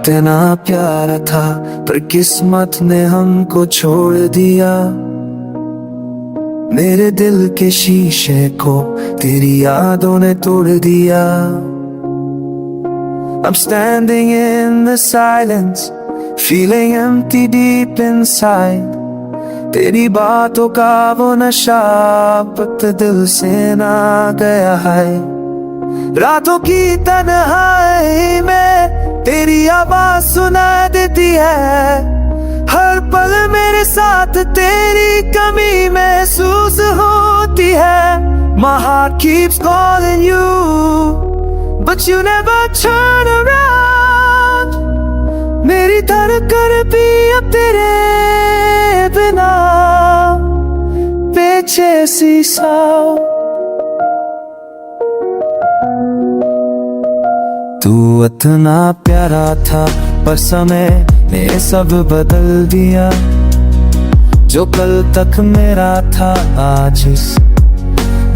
इतना प्यारा था पर किस्मत ने हमको छोड़ दिया। मेरे दिल के शीशे को तेरी यादों ने तोड़ दिया। I'm standing in the silence, feeling empty deep inside. तेरी बातों का वो नशा अब दिल से ना गया है। रातों की तन्हाई में तेरी आवाज सुना देती है। हर पल मेरे साथ तेरी कमी महसूस होती है। My heart keeps calling you, but you never turn around. मेरी धड़कन भी अब तेरे बिना बेचैनी सा। तू इतना प्यारा था पर समय ने सब बदल दिया। जो कल तक मेरा था आज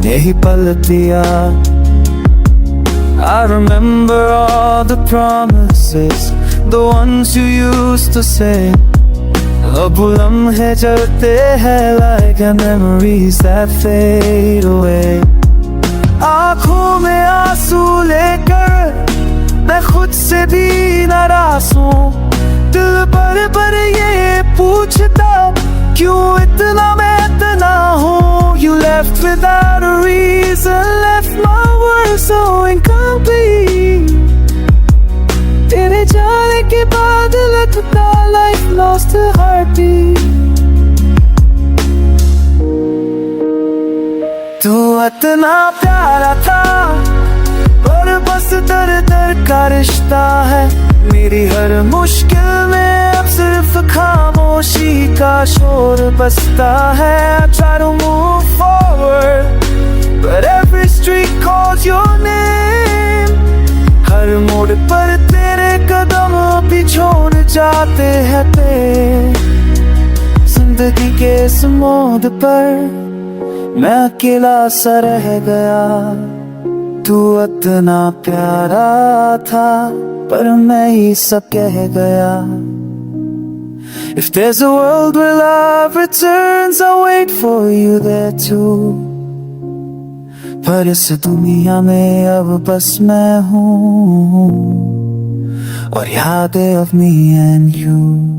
ने ही पलट दिया। I remember all the promises, the ones you used to say. अब लम्हे चलते हैं like memories that fade away. आँखों में आंसू लेकर मैं खुद से भी नाराज हूँ। दिल पर ये पूछता क्यों इतना मैं इतना हूँ। You left without a reason, left my world so incomplete. तेरे जाने के बाद लगता life lost a heartbeat. तू इतना प्यारा था और बस दर दर का रिश्ता है। मेरी हर मुश्किल में अब सिर्फ खामोशी का शोर बसता है। I try to move forward, but every street calls your name. हर मोड़ पर तेरे कदम भी छोड़ जाते हैं ते। जिंदगी के इस मोड़ पर मैं अकेला सा रह गया। तू इतना प्यारा था पर मैं ही सब कह गया। If there's a world where love returns, I'll wait for you there too. पर इस दुनिया में अब बस मैं हूँ और यादें of me and you.